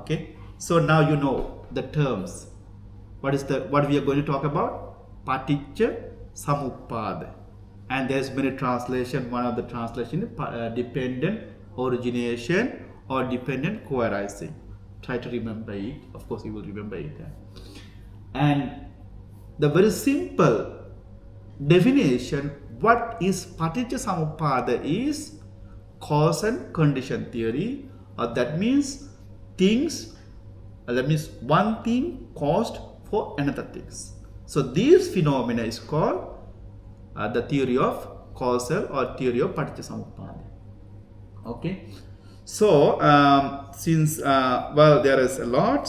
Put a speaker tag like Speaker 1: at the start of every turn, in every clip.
Speaker 1: Okay, so now you know the terms. What we are going to talk about? Paṭiccasamuppāda. And there's many translation. One of the translation is dependent origination or dependent co-arising. Try to remember it. Of course, you will remember it. And the very simple definition, what is Paṭiccasamuppāda is cause and condition theory, or that means one thing caused for another things. So this phenomena is called the theory of causal or theory of Paṭiccasamuppāda. Okay, so since there is a lot,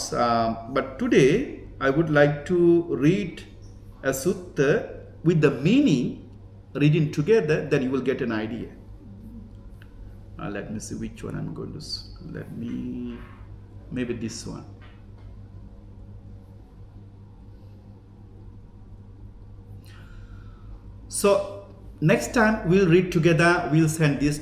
Speaker 1: but today I would like to read a sutta with the meaning, reading together, then you will get an idea. Let me see which one I'm going to. Maybe this one. So next time we'll read together. We'll send this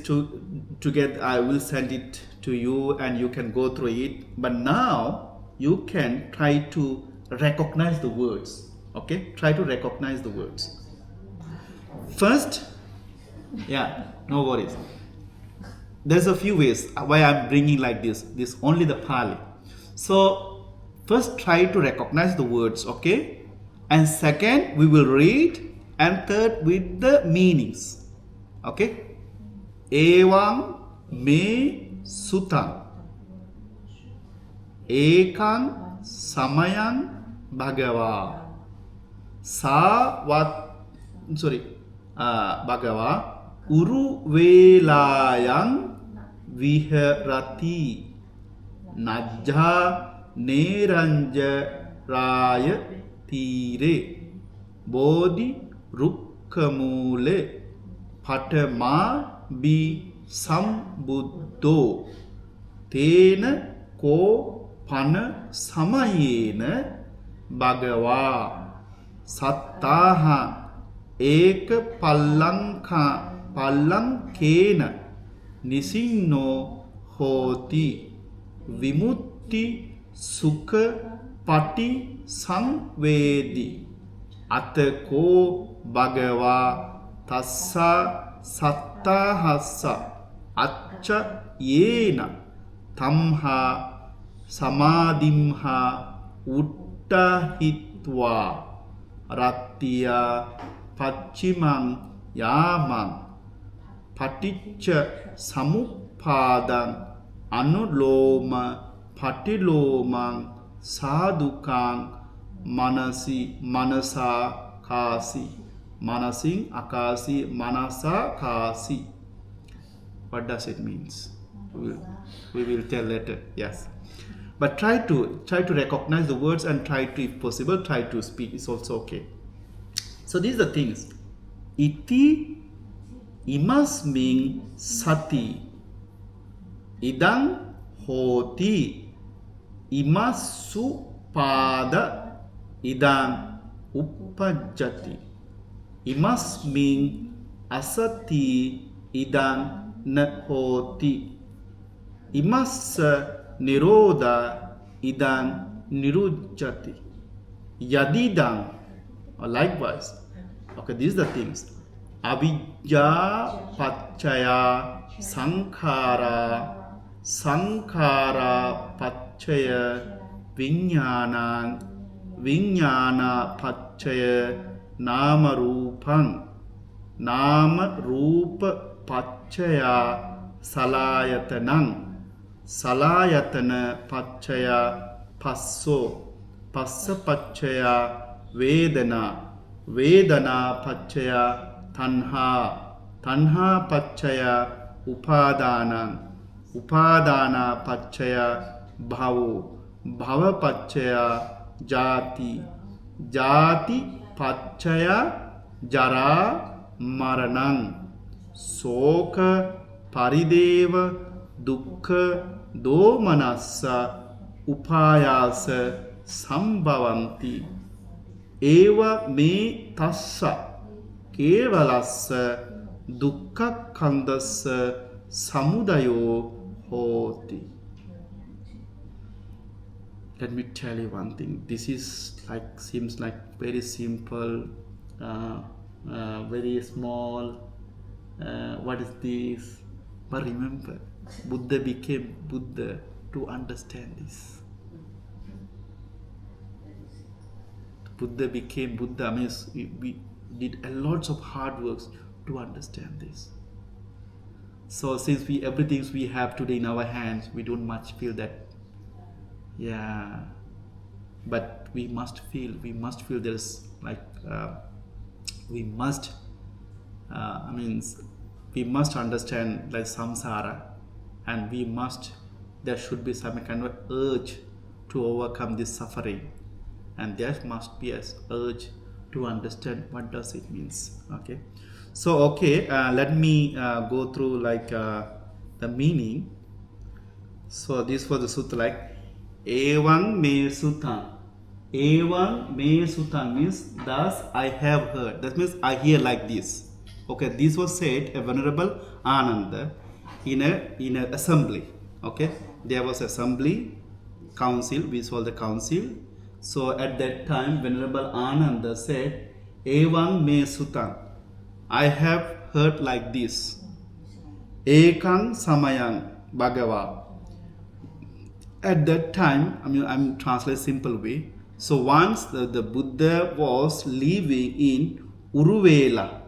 Speaker 1: together. I will send it to you, and you can go through it. But now you can try to recognize the words. Okay, try to recognize the words. First, no worries. There's a few ways why I'm bringing like this. This only the Pāli. So first try to recognize the words, okay? And second, we will read. And third, with the meanings. Okay? Evaṁ me sutaṁ ekaṁ samayaṁ bhagavā bhagavā uru velayaṁ viharati najjha neranjaraya tire bodhi rukkhamule patama bi sambuddho tena ko pana samayena bhagavā sattaha eka pallankena nisinno hoti vimutti sukha pati samvedi atako bhagavā tassa sattahassa acca yena tamha samadimha uttahitva rattiya paccimang yamang paticcasamuppādang anuloma patilomang sadukang manasa kasi. Manasing akasi, manasa kasi. What does it means? We will tell later. Yes, but try to recognize the words and try to, if possible, try to speak. It's also okay. So these are the things. Iti imasming sati idang hoti imassu pada idang uppajjati imasming asati idang nahoti imassa nirodha idang nirujjati yadidang, or likewise. Okay, these are the things. Avijja paccaya sankhara, sankhara paccaya viññānaṁ, viññāna paccaya nama rupang, nama rupa paccaya salayatanang, salayatana paccaya passo, passa paccaya vedana, vedana paccaya tanha, tanha paccaya upadānaṁ, upadāna paccaya bhavo, bhava paccaya jati, jati paccaya jara maranang, soka parideva dukkha domanassa upayasa sambhavanti eva me tassa kevalassa dukkha kandassa samudayo hoti. let me tell you one thing. This is like, seems like very simple, very small. What is this? But remember, Buddha became Buddha to understand this. Buddha became Buddha means we did a lot of hard works to understand this. So since everything we have today in our hands, we don't much feel that. Yeah, but we must feel there's like we must understand like samsara, and there should be some kind of urge to overcome this suffering, and there must be an urge to understand what does it means. Okay, so let me go through like the meaning. So this was the sutta like Evaṁ me suthaṁ. Evaṁ me suthaṁ means thus I have heard. That means I hear like this. Okay, this was said a Venerable Ananda in a assembly. Okay, there was assembly, council, we saw the council. So at that time Venerable Ananda said, Evaṁ me suthaṁ, I have heard like this. Ekaṁ samayaṁ bhagavā. At that time, I'm translating simple way. So once the Buddha was living in Uruvela.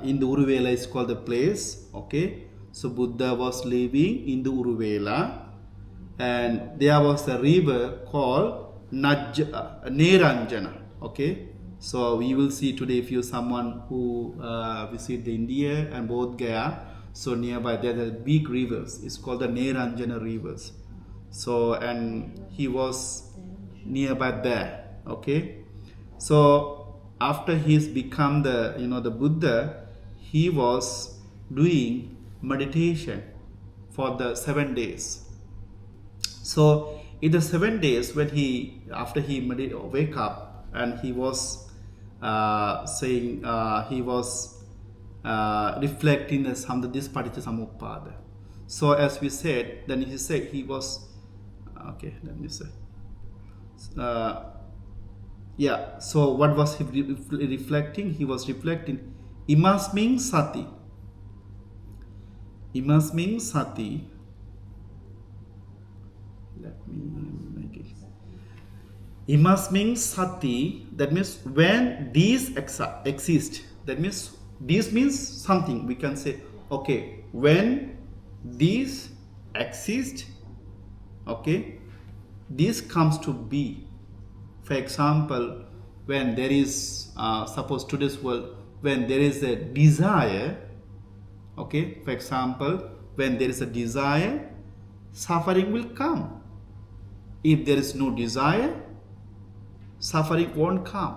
Speaker 1: In the Uruvela is called the place. Okay, so Buddha was living in the Uruvela, and there was a river called Neranjana. Okay, so we will see today if you someone who visit the India and Bodh Gaya. So nearby there are big rivers. It's called the Neranjana rivers. So and he was nearby there. Okay. So after he's become the Buddha, he was doing meditation for the 7 days. So in the 7 days when after he wake up, and he was saying he was reflecting this Paṭiccasamuppāda. So as we said, then he said he was let me say so what was he reflecting? He was reflecting imasmiñ sati. Imasmiñ sati, let me make it. Imasmiñ sati, that means when these exist, that means this means something. We can say, okay, when these exist, okay, this comes to be. For example, when there is, suppose today's world, when there is a desire, okay, for example, when there is a desire, suffering will come. If there is no desire, suffering won't come.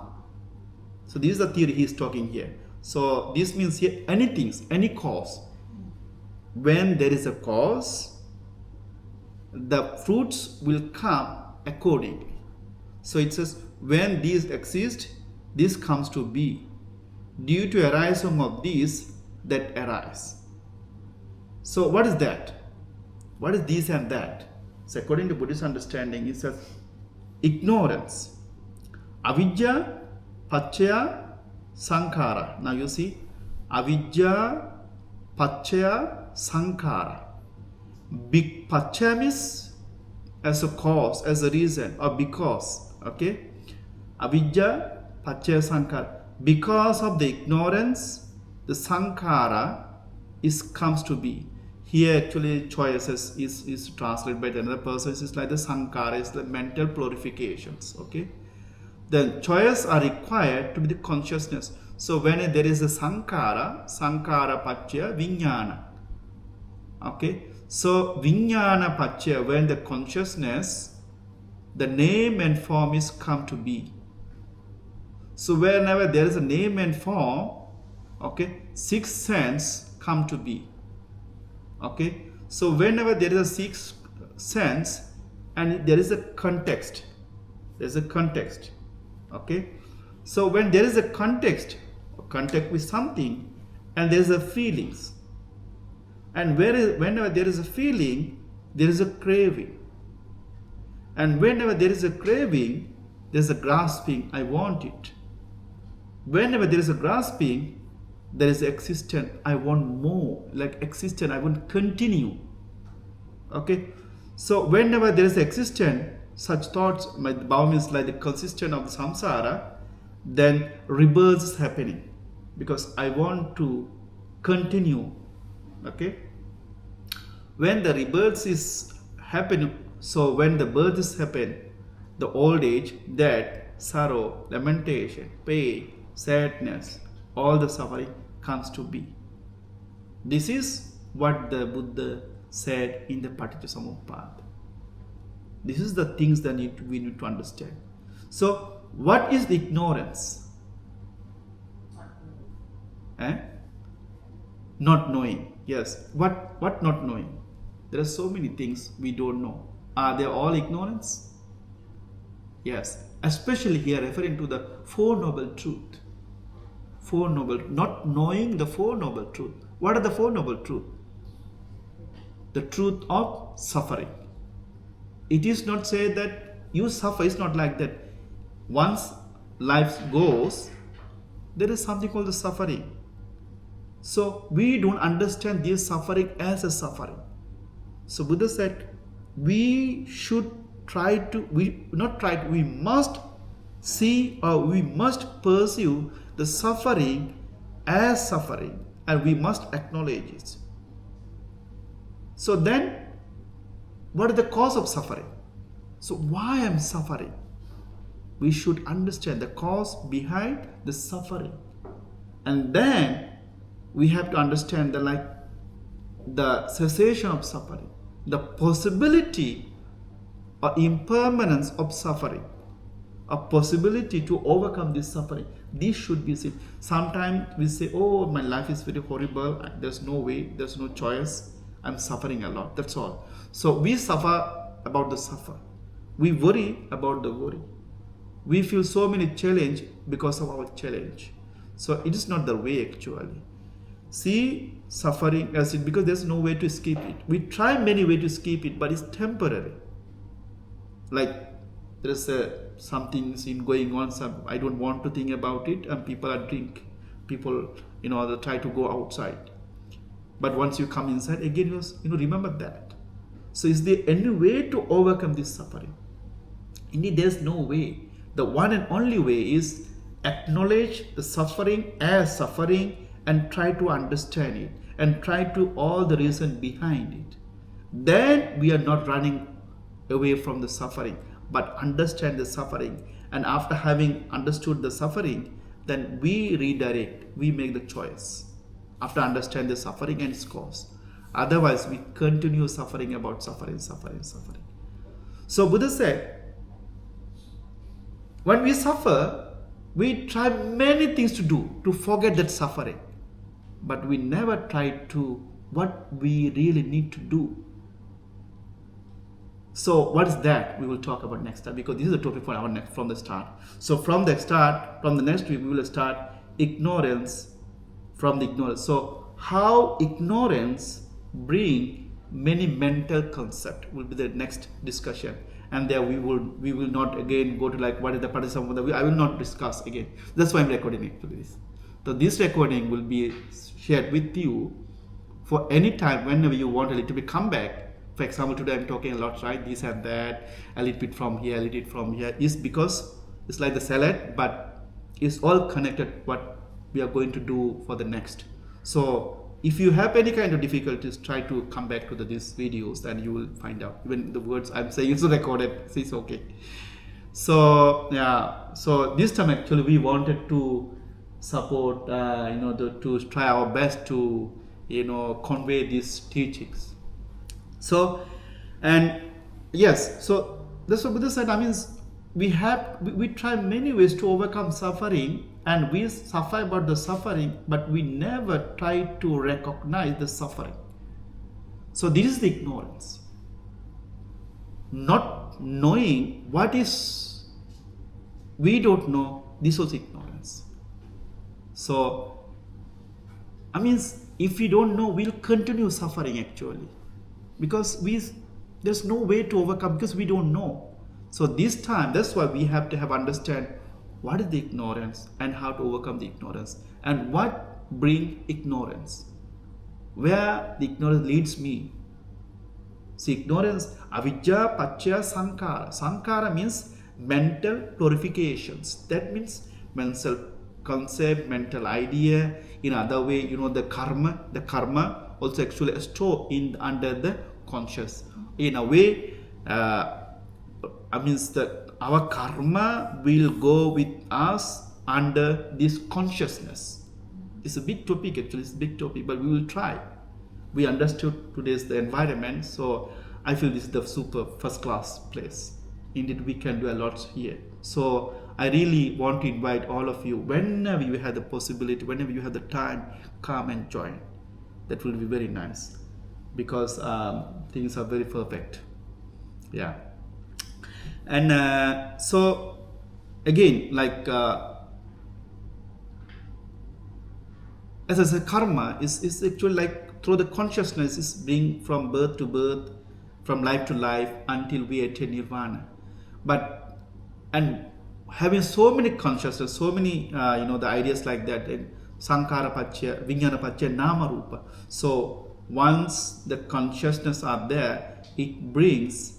Speaker 1: So this is the theory he is talking here. So this means here anything, any cause. When there is a cause, the fruits will come accordingly. So it says when these exist, this comes to be. Due to arising of these, that arise. So what is that? What is this and that? So according to Buddhist understanding, it says ignorance. Avidya, paccaya, sankhara. Now you see, avidya, paccaya, sankhara. Big paccaya means as a cause, as a reason, or because. Okay? Avidya, paccaya, sankhara. Because of the ignorance, the sankhara comes to be. Here actually choices is translated by another person. It's like the sankhara is the mental purifications. Okay? The choices are required to be the consciousness. So when there is a sankhara paccaya vijnana. Okay? So vijnana paccaya, when the consciousness, the name and form is come to be. So whenever there is a name and form, okay, sixth sense come to be. Okay, so whenever there is a sixth sense and there is a context, there's a context. Okay, so when there is a context with something, and there is a feelings, and whenever there is a feeling, there is a craving. And whenever there is a craving, there's a grasping, I want it. Whenever there is a grasping, there is existence, I want more. Like existence, I want continue. Okay? So whenever there is existence, such thoughts, my Bhava means like the consistent of the samsara, then rebirth is happening. Because I want to continue. Okay? When the rebirth is happening, so when the birth is happen, the old age, death, sorrow, lamentation, pain, sadness, all the suffering comes to be. This is what the Buddha said in the Paṭiccasamuppāda. This is the things that we need to understand. So, what is the ignorance? Not knowing. Yes. What not knowing? There are so many things we don't know. Are they all ignorance? Yes. Especially here referring to the Four Noble Truths. Four Noble, not knowing the Four Noble Truths. What are the Four Noble Truths? The truth of suffering. It is not said that you suffer. It's not like that. Once life goes, there is something called the suffering. So we don't understand this suffering as a suffering. So Buddha said, we should try to, we must see or we must pursue the suffering as suffering, and we must acknowledge it. So then, what is the cause of suffering? So why am I suffering? We should understand the cause behind the suffering. And then we have to understand the cessation of suffering, the possibility or impermanence of suffering, a possibility to overcome this suffering. This should be seen. Sometimes we say, oh, my life is very horrible, there's no way, there's no choice, I'm suffering a lot, that's all. So we suffer about the suffer. We worry about the worry. We feel so many challenge because of our challenge. So it is not the way actually. See suffering as it, because there's no way to escape it. We try many ways to escape it, but it's temporary. Like there is something going on, I don't want to think about it, and people are drink. People, they try to go outside. But once you come inside, again, remember that. So is there any way to overcome this suffering? Indeed, there's no way. The one and only way is acknowledge the suffering as suffering and try to understand it and try to all the reason behind it. Then we are not running away from the suffering, but understand the suffering. And after having understood the suffering, then we redirect, we make the choice. After understand the suffering and its cause. Otherwise, we continue suffering about suffering. So Buddha said, when we suffer, we try many things to do to forget that suffering. But we never try to what we really need to do. So what is that? We will talk about next time, because this is the topic for our next from the start. So from the next week, we will start ignorance from the ignorance. So how ignorance bring many mental concept will be the next discussion. And there we will not again go to what is the Paṭiccasamuppāda. I will not discuss again. That's why I'm recording actually this. So this recording will be shared with you for any time whenever you want a little bit come back. For example, today I'm talking a lot, right? This and that, a little bit from here, a little bit from here. Is because it's like the salad, but it's all connected what we are going to do for the next. So if you have any kind of difficulties, try to come back to these videos and you will find out. Even the words I'm saying is recorded, so it's okay. So yeah, so this time actually we wanted to support, to try our best to, convey these teachings. So, and yes, so that's what Buddha said. I mean, we try many ways to overcome suffering, and we suffer about the suffering, but we never try to recognize the suffering. So this is the ignorance. Not knowing what is, we don't know, this was ignorance. So, I mean, if we don't know, we'll continue suffering actually. Because there's no way to overcome, because we don't know. So this time, that's why we have to have understand what is the ignorance and how to overcome the ignorance and what bring ignorance, where the ignorance leads me. See, ignorance, avidya, paccaya, sankara. Sankara means mental purifications. That means mental concept, mental idea. In other way, the karma also actually stored in under the conscious. In a way, means that our karma will go with us under this consciousness. It's a big topic actually, it's a big topic, but we will try. We understood today's the environment, so I feel this is the super first class place. Indeed, we can do a lot here. So I really want to invite all of you, whenever you have the possibility, whenever you have the time, come and join. That will be very nice, because things are very perfect. Yeah. And so again, like as I said, karma is actually like through the consciousness is being from birth to birth, from life to life until we attain nirvana. But and having so many consciousness, so many the ideas like that, sankara paccaya, vijnana paccaya, nama rupa. So once the consciousness are there, it brings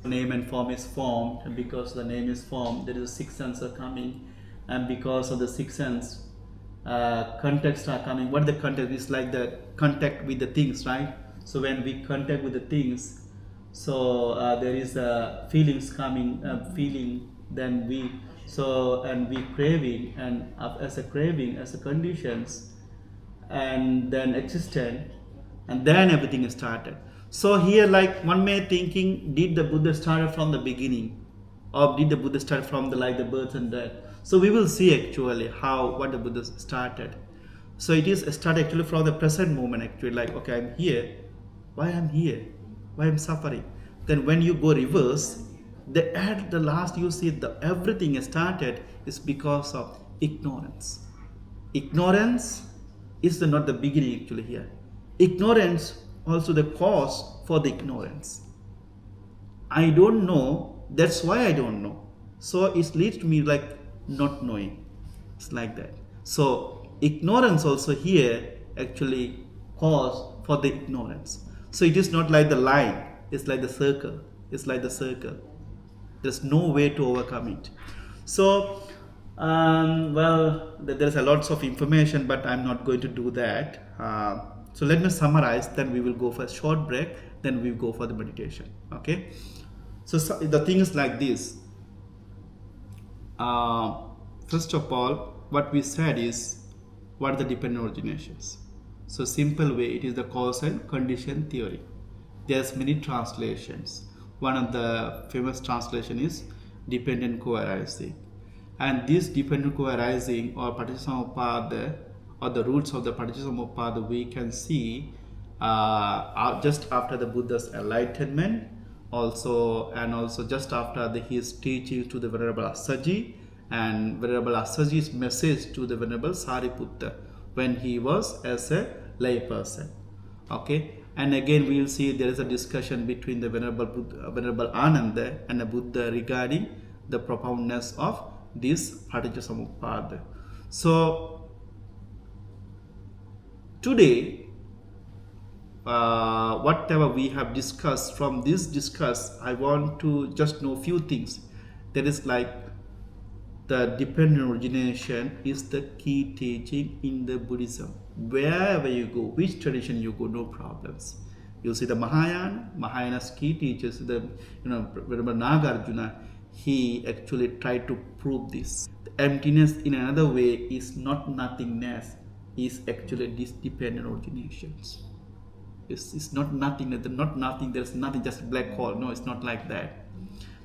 Speaker 1: name and form is formed, and because the name is formed, there is a six sense are coming, and because of the six sense, context are coming. What the context is, like the contact with the things, right? So when we contact with the things, so there is feelings coming, feeling, then we craving, and as a craving, as a conditions, and then existent, and then everything is started. So here, like one may thinking, did the Buddha start from the beginning, or did the Buddha start from the birth and death? So we will see actually what the Buddha started. So it is started actually from the present moment actually, like, okay, I'm here. Why I'm here? Why I'm suffering? Then when you go reverse, at the last you see everything started is because of ignorance. Ignorance is not the beginning actually here. Ignorance also the cause for the ignorance. I don't know, that's why I don't know. So it leads to me like not knowing. It's like that. So ignorance also here actually cause for the ignorance. So it is not like the line, it's like the circle. It's like the circle. There's no way to overcome it. So there's a lots of information, but I'm not going to do that. So let me summarize, then we will go for a short break, then we will go for the meditation. Okay? So the thing is like this. First of all, what we said is, what are the dependent originations? So simple way, it is the cause and condition theory. There's many translations. One of the famous translation is dependent co-arising. And this dependent co-arising or Paṭiccasamuppāda, or the roots of the Paṭiccasamuppāda, we can see just after the Buddha's enlightenment, and also just after his teaching to the Venerable Assaji, and Venerable Assaji's message to the Venerable Sariputta when he was as a lay person. Okay, and again we will see there is a discussion between the Venerable Ananda and the Buddha regarding the profoundness of this Paṭiccasamuppāda. So today, whatever we have discussed, from this I want to just know few things. That is like the dependent origination is the key teaching in the Buddhism. Wherever you go, which tradition you go, no problems. You see the Mahayana's key teachers, the Venerable Nagarjuna, he actually tried to prove this. The emptiness in another way is not nothingness, is actually these dependent originations. It's not nothing, there's nothing, just black hole. No, it's not like that.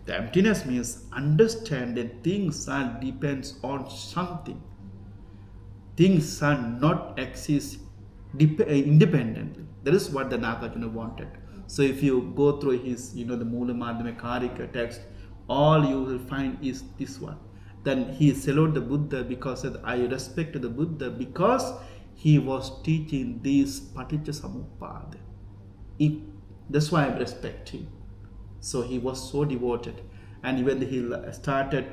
Speaker 1: The emptiness means understand that things are depends on something. Things are not exist independently. That is what the Nagarjuna wanted. So if you go through his, the Mula Madhyamika Karika text, all you will find is this one. Then he saluted the Buddha because I respect the Buddha because he was teaching this Paṭiccasamuppāda. That's why I respect him. So he was so devoted, and even he started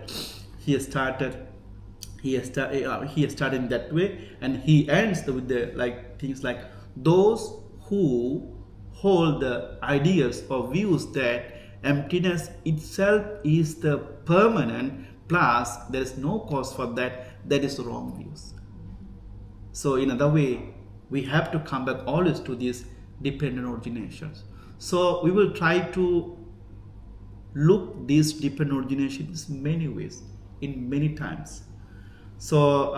Speaker 1: in that way, and he ends with the like things like those who hold the ideas or views that emptiness itself is the permanent plus there is no cause for that, that is wrong views. So in other way, we have to come back always to these dependent originations. So we will try to look these dependent originations in many ways, in many times. So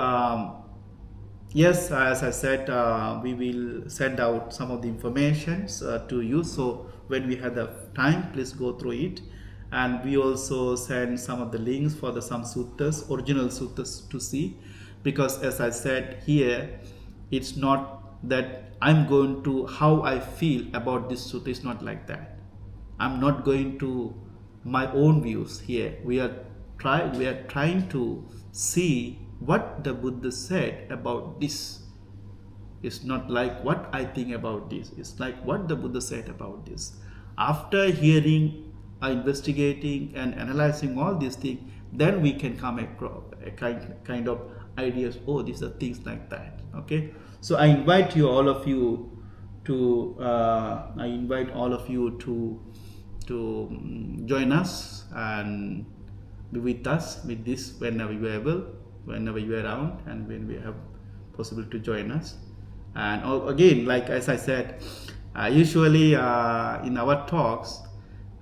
Speaker 1: yes, as I said, we will send out some of the information to you. So when we have the time, please go through it. And we also send some of the links for the some suttas, original suttas to see. Because as I said here, it's not that I'm going to how I feel about this sutta. It's not like that. I'm not going to my own views here. We are trying to see what the Buddha said about this. It's not like what I think about this. It's like what the Buddha said about this. After hearing, investigating and analyzing all these things, then we can come across a kind of ideas. Oh, these are things like that. Okay. So I invite you, all of you, to join us and be with us with this whenever you are able, whenever you are around, and when we have possible to join us. And again, like as I said, usually in our talks,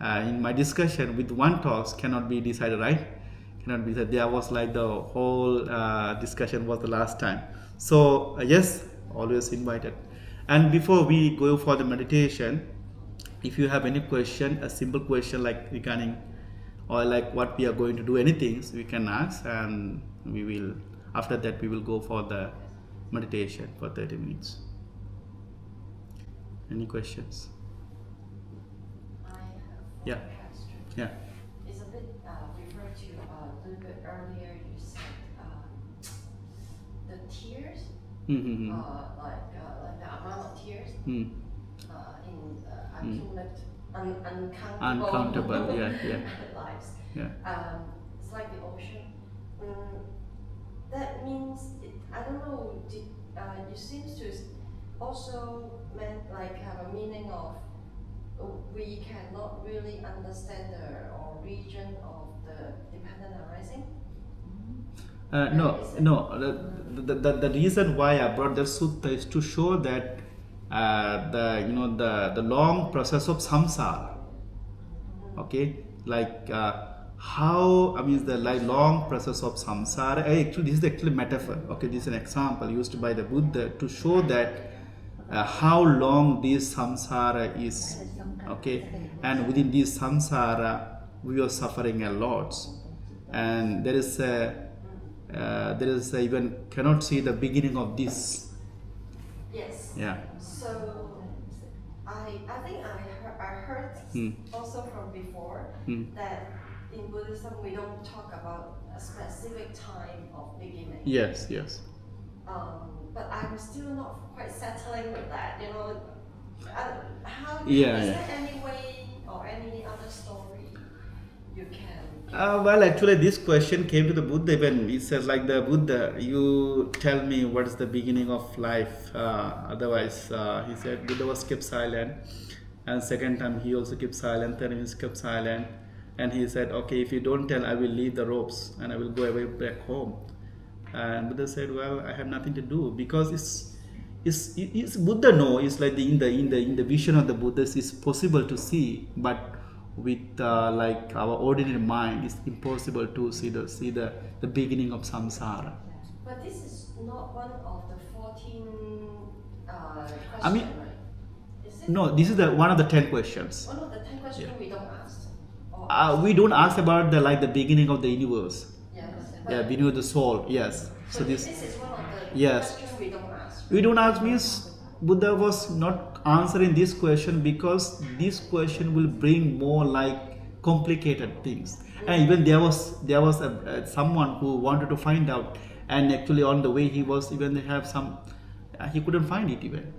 Speaker 1: in my discussion with one talks cannot be decided, right? Cannot be that there was like the whole discussion was the last time. So yes, always invited. And before we go for the meditation, if you have any question, a simple question like regarding or like what we are going to do, anything, so we can ask, and we will, after that we will go for the meditation for 30 minutes. Any questions?
Speaker 2: I have
Speaker 1: Yeah.
Speaker 2: one question.
Speaker 1: Yeah.
Speaker 2: It's a bit referred to a little bit earlier. You said the tears, like the amount of tears in
Speaker 1: uncountable, yeah.
Speaker 2: lives.
Speaker 1: Yeah.
Speaker 2: It's like the ocean. That means I don't know. You seems to also meant like have a meaning of we cannot really understand the origin of the dependent arising.
Speaker 1: No. The reason why I brought that sutta is to show that the long process of samsara. Okay, like how the like long process of samsara. Actually, this is actually a metaphor. Okay, this is an example used by the Buddha to show that how long this samsara is. Okay, and within this samsara, we are suffering a lot, and there is even cannot see the beginning of this.
Speaker 2: Yes.
Speaker 1: Yeah.
Speaker 2: So I think I heard also from before that in Buddhism we don't talk about a specific time of beginning.
Speaker 1: Yes.
Speaker 2: But I'm still not quite settling with that. Is there any way or any other story you can?
Speaker 1: Well, actually, this question came to the Buddha when he says, like, the Buddha, you tell me what is the beginning of life. Otherwise, he said, Buddha was kept silent. And second time, he also kept silent. Third time, he kept silent. And he said, okay, if you don't tell, I will leave the ropes and I will go away back home. And Buddha said, well, I have nothing to do, because it's Buddha know. It's like in the vision of the Buddhas, it's possible to see, but with like our ordinary mind, it's impossible to see the beginning of samsara.
Speaker 2: But this is not one of the 14 questions,
Speaker 1: right?
Speaker 2: Is it?
Speaker 1: No, this is one of the 10 questions.
Speaker 2: One of the 10 questions we don't ask.
Speaker 1: We don't ask about the beginning of the universe.
Speaker 2: Yes.
Speaker 1: We know the soul. Yes.
Speaker 2: So this is one of the questions we don't ask.
Speaker 1: We don't ask means Buddha was not answering this question, because this question will bring more like complicated things. And even there was someone who wanted to find out, and actually on the way he couldn't find it even.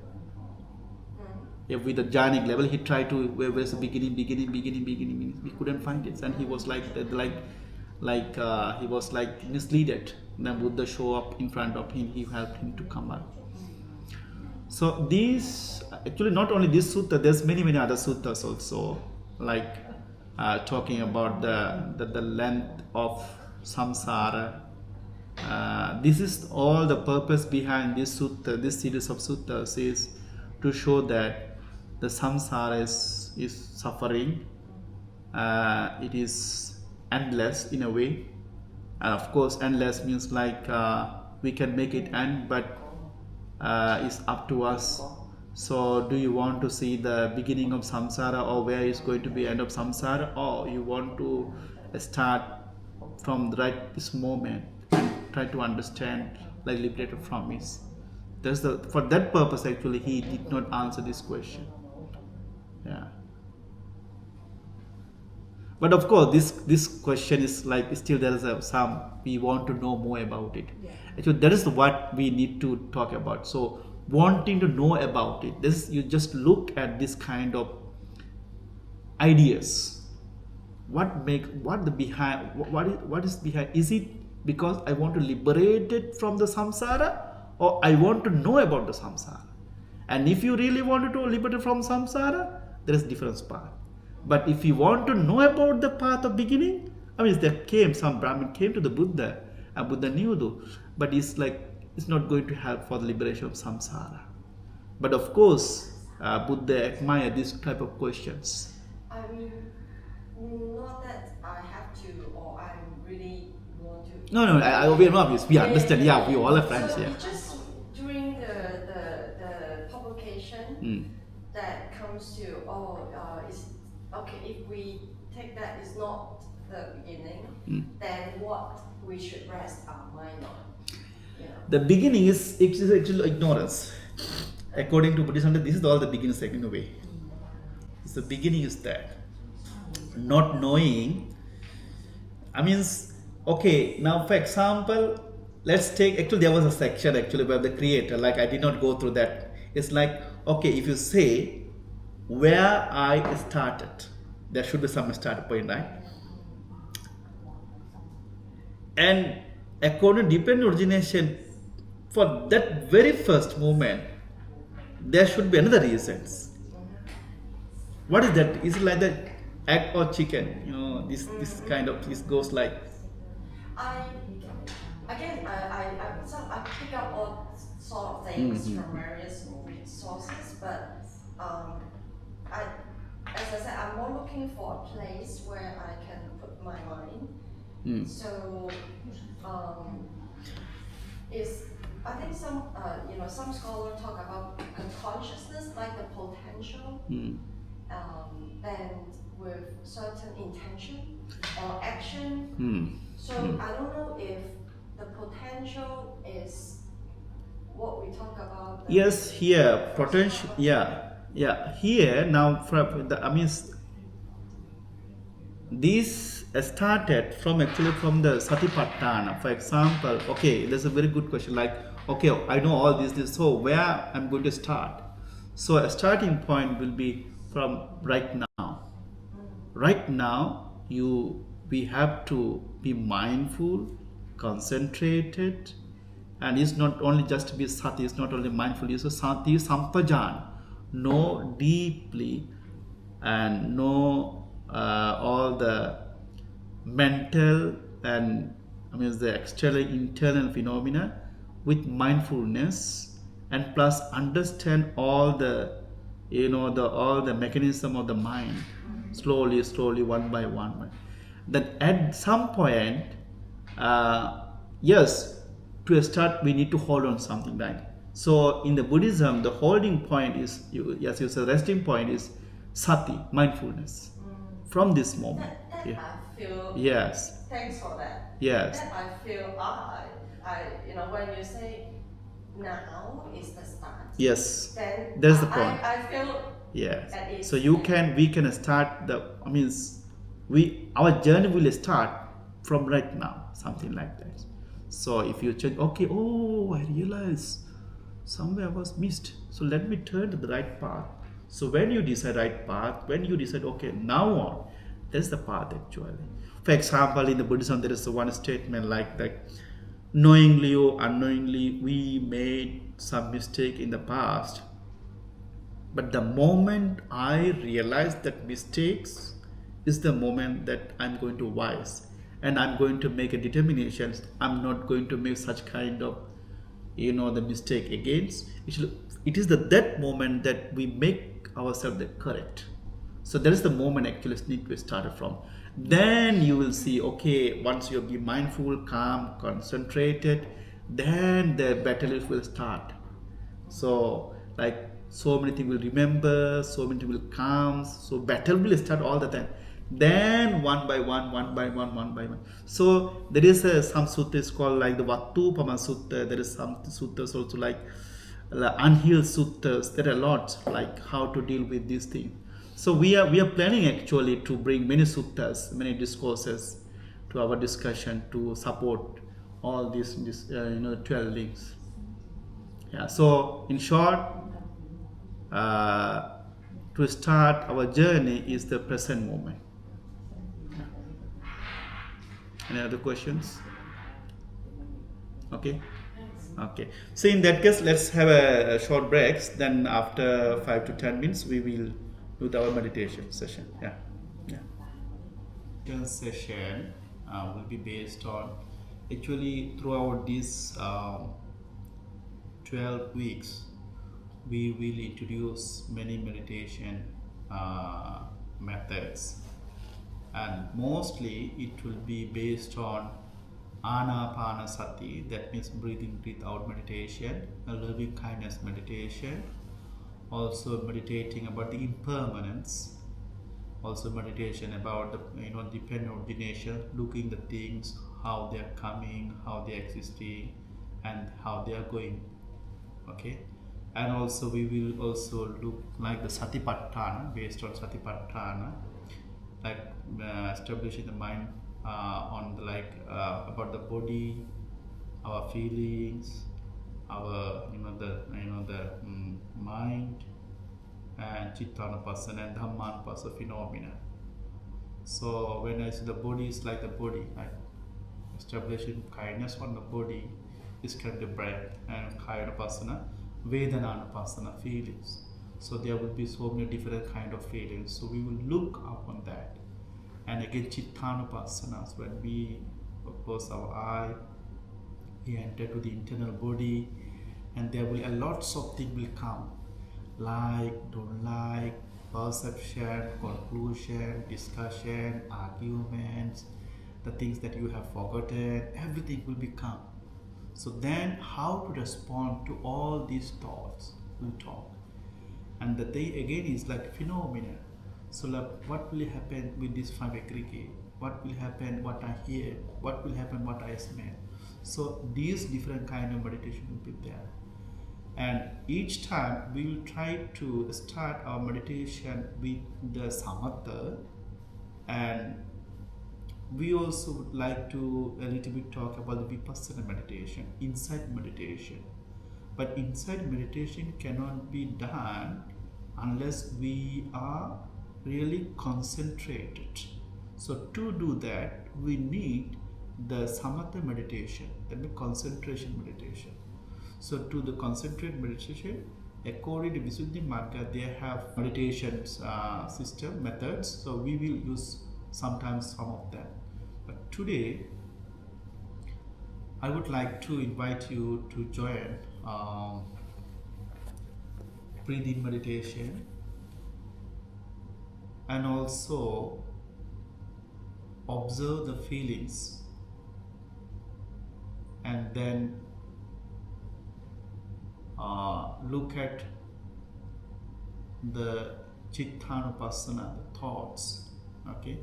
Speaker 1: If with the jhanic level, he tried to where's the beginning. We couldn't find it, and he was he was like misleaded. Then Buddha show up in front of him. He helped him to come out. So these actually not only this sutta, there's many other suttas also, like talking about the length of samsara. This is all the purpose behind this sutta. This series of suttas is to show that the samsara is suffering. It is endless in a way, and of course endless means like we can make it end, but it's up to us. So do you want to see the beginning of samsara, or where is going to be end of samsara, or you want to start from this moment and try to understand, like liberated from it? For that purpose actually he did not answer this question. Yeah. But of course this question is like still there is some we want to know more about it. Yeah. Actually that is what we need to talk about. So wanting to know about it, you just look at this kind of ideas. What is behind? Is it because I want to liberate it from the samsara, or I want to know about the samsara? And if you really wanted to liberate it from samsara, there is different path. But if you want to know about the path of beginning, I mean, some Brahmin came to the Buddha, and Buddha knew though, but it's not going to help for the liberation of samsara. But of course, Buddha admired this type of questions.
Speaker 2: I mean, not that I have to, or I really want to.
Speaker 1: No, we are not obvious. We understand. Yeah, we all are friends.
Speaker 2: So
Speaker 1: Yeah.
Speaker 2: just during the publication that comes to it's okay if we take that is not the beginning, then what we should rest our mind on. You know?
Speaker 1: The beginning is actually ignorance. According to Buddhism, this is all the beginning in a way. The beginning is that. Not knowing, okay, now for example, let's take, actually there was a section actually where the creator, like I did not go through that. It's like, okay, if you say where I started, there should be some start point, right? And according to dependent origination, for that very first moment, there should be another reasons. What is that? Is it like the egg or chicken? You know, this kind of, this goes like.
Speaker 2: I pick up all sort of things from various sources, but as I said, I'm more looking for a place where I can put my mind. So I think some scholars talk about consciousness like the potential, and with certain intention or action. So I don't know if the potential is what we talk about.
Speaker 1: Yes, here potential. Yeah. Here now, this started from the Satipatthana. For example, okay, that's a very good question. Like, okay, I know all this. So where I'm going to start? So a starting point will be from right now. Right now, we have to be mindful, concentrated, and it's not only just to be sati. It's not only mindful. It's a sati sampajan. Know deeply and know all the mental and the external internal phenomena with mindfulness, and plus understand all the all the mechanism of the mind slowly one by one. That at some point, yes, to start we need to hold on something, right? So in the Buddhism, the holding point is, as you said, resting point is sati, mindfulness. From this moment.
Speaker 2: That I feel.
Speaker 1: Yes.
Speaker 2: Thanks for that.
Speaker 1: Yes.
Speaker 2: That I feel. When you say now is the start.
Speaker 1: Yes.
Speaker 2: Then
Speaker 1: that's the point.
Speaker 2: I feel.
Speaker 1: Yes. So we can start our journey will start from right now, something like that. So if you change, okay, I realize somewhere I was missed. So let me turn to the right path. So when you decide right path, when you decide, okay, now on, that's the path actually. For example, in the Buddhism, there is one statement like that: knowingly or unknowingly, we made some mistake in the past, but the moment I realize that mistakes is the moment that I'm going to wise, and I'm going to make a determination. I'm not going to make such kind of, the mistake against. It is that moment that we make ourselves the correct. So that is the moment actually need to start from. Then you will see, okay, once you be mindful, calm, concentrated, then the battle will start. So like so many things will remember, so many things will come, so battle will start all the time. Then one by one, one by one. So there is some sutras called like the Vattupama Sutta. There is some sutras also like unhealed sutras. There are lots like how to deal with these things. So we are planning actually to bring many suttas, many discourses to our discussion to support all these 12 links. Yeah. So in short, to start our journey is the present moment. Any other questions? Okay. Okay. So in that case, let's have a short breaks. Then after 5 to 10 minutes, we will do our meditation session. Yeah. This session will be based on actually throughout these 12 weeks, we will introduce many meditation methods, and mostly it will be based on Anapanasati, that means breathing, breathe out meditation, a loving kindness meditation, also meditating about the impermanence, also meditation about the dependent origination, looking the things, how they are coming, how they are existing, and how they are going. Okay. And also we will also look like the Satipatthana, based on Satipatthana, like establishing the mind on the about the body, our feelings, our the mind, and Chittanupassana and Dhammanupassana phenomena. So when I say the body is like the body, like establishing kindness on the body is kind of breath, and Kayanupassana, Vedananupasana, feelings. So there will be so many different kind of feelings. So we will look upon that. And again, Chittanupasanas, when we close our eye, we enter to the internal body, and there will lots of things will come, like, don't like, perception, conclusion, discussion, arguments, the things that you have forgotten, everything will become. So then how to respond to all these thoughts we talk. And the thing again is like phenomena. So like, what will happen with this five aggregate? What will happen what I hear? What will happen what I smell? So these different kind of meditation will be there. And each time we will try to start our meditation with the samatha, and we also would like to a little bit talk about the vipassana meditation, insight meditation. But insight meditation cannot be done unless we are really concentrated. So to do that, we need the samatha meditation, that means concentration meditation. So to the concentrate meditation, according to Visuddhi Marga, they have meditation system methods. So we will use sometimes some of them. But today, I would like to invite you to join breathing meditation, and also observe the feelings, and then look at the Chittanupassana, the thoughts. Okay.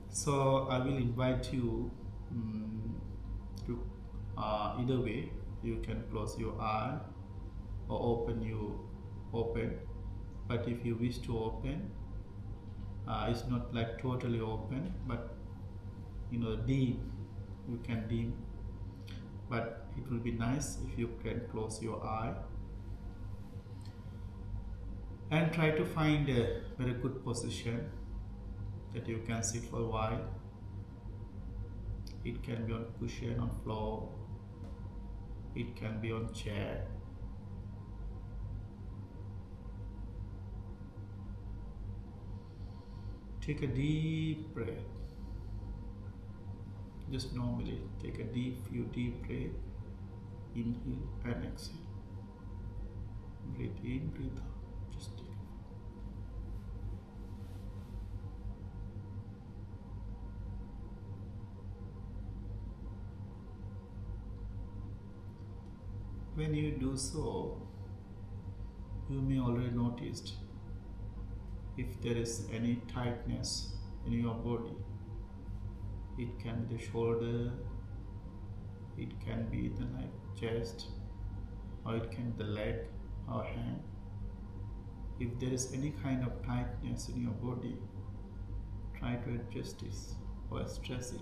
Speaker 1: So I will invite you to either way. You can close your eye or open. But if you wish to open, it's not like totally open, but dim. You can dim. But it will be nice if you can close your eye. And try to find a very good position that you can sit for a while. It can be on cushion, on floor. It can be on chair. Take a deep breath. Just normally take a few deep breath. Inhale and exhale. Breathe in, breathe out. Just take it. When you do so, you may already noticed if there is any tightness in your body. It can be the shoulder, it can be the chest, or it can be the leg or hand. If there is any kind of tightness in your body, try to adjust this or stress it.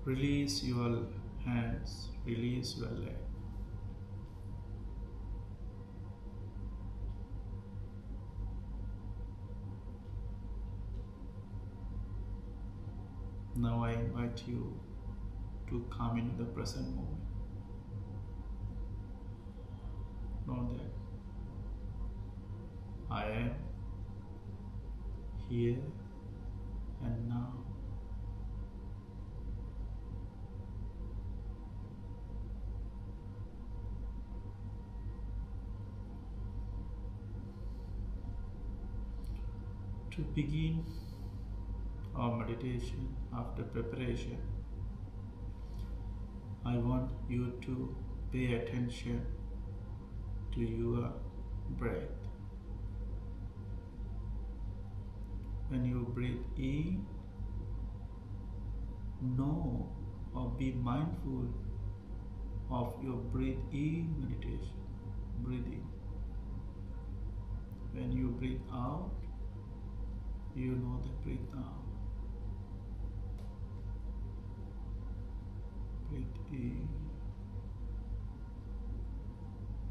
Speaker 1: Release your hands, release your leg. Now I invite you to come into the present moment. Know that I am here and now. To begin our meditation after preparation, I want you to pay attention to your breath. When you breathe in, know or be mindful of your breathe in meditation. Breathe in. When you breathe out, you know the breathe out. Breathe in,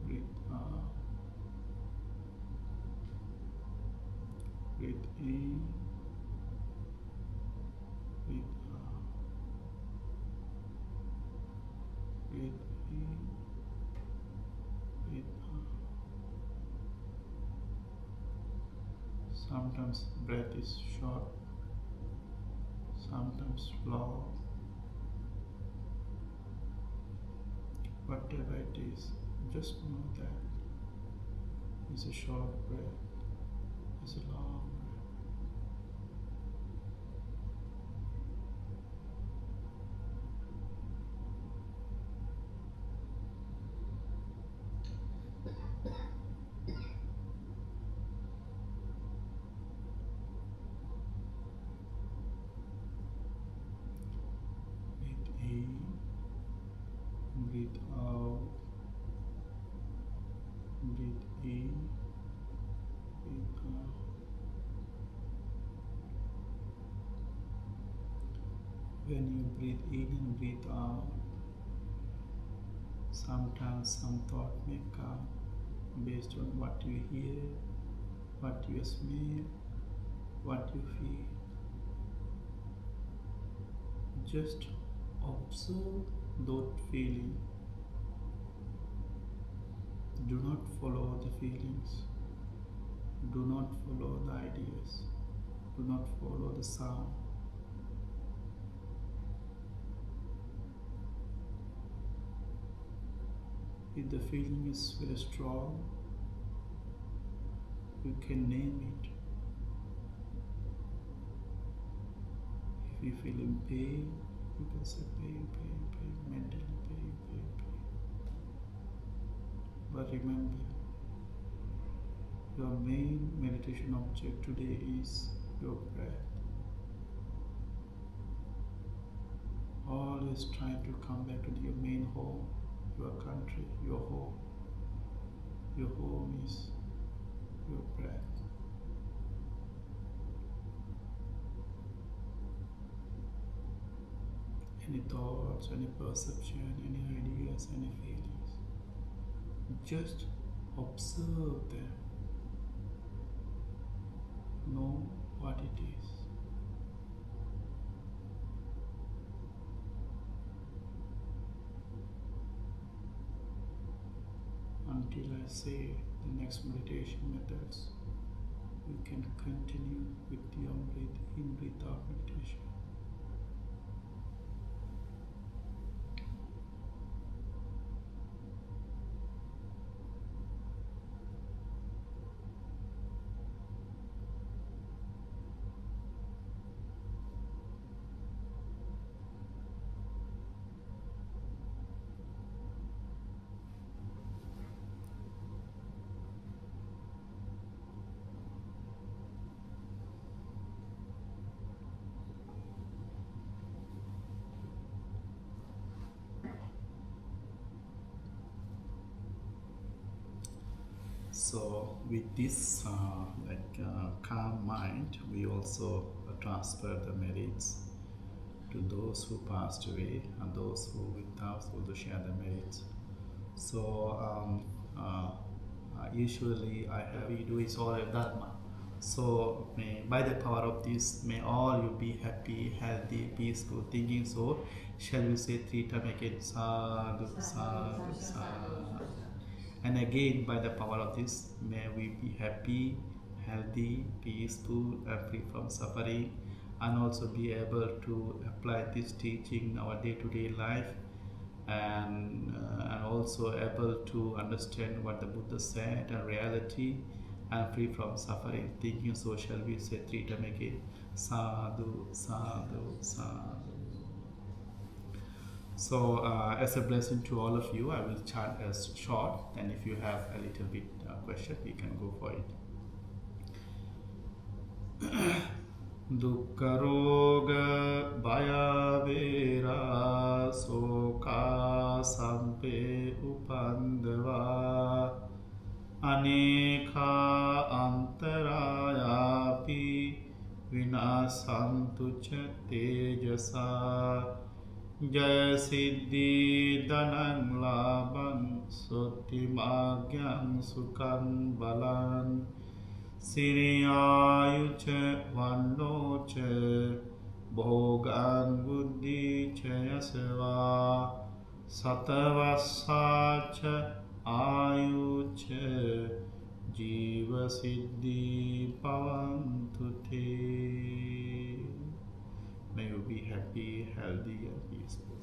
Speaker 1: breathe out. Breathe in, breathe out. Breathe in, breathe out. Sometimes breath is short, sometimes long. Whatever it is, just know that it's a short breath, it's a long breath. Breathe out, breathe in, breathe out. When you breathe in and breathe out, sometimes some thought may come based on what you hear, what you smell, what you feel. Just observe those feelings. Do not follow the feelings. Do not follow the ideas. Do not follow the sound. If the feeling is very strong, you can name it. If you feel in pain, you can say pain, pain, pain, mentally pain, pain, pain. But remember, your main meditation object today is your breath. Always try to come back to your main home, your country, your home. Your home is your breath. any thoughts, any perception, any ideas, any feelings. Just observe them. Know what it is. Until I say the next meditation methods, you can continue with your breath in, breath out meditation. So with this calm mind, we also transfer the merits to those who passed away and those who with us also share the merits. So usually we do is all a Dhamma. So by the power of this, may all you be happy, healthy, peaceful, thinking. So shall we say 3 times again, sadhu, sadhu, sadhu. And again, by the power of this, may we be happy, healthy, peaceful, and free from suffering, and also be able to apply this teaching in our day-to-day life, and also able to understand what the Buddha said and reality, and free from suffering, thinking. So shall we say 3 times again, sadhu, sadhu, sadhu. So as a blessing to all of you, I will chant as short, and if you have a little bit question, we can go for it. Dukkha roga bhaya vera soka sampe upandava anekha antarayapi vinasantu ca tejasa Jaya siddhi dhanang labang soti magyang sukang balan siriyayu ca vanno ca bhogang buddhi ca yasava satavassa ca ayu ca jiva siddhi pavantu te. May you be happy, healthy, and peaceful.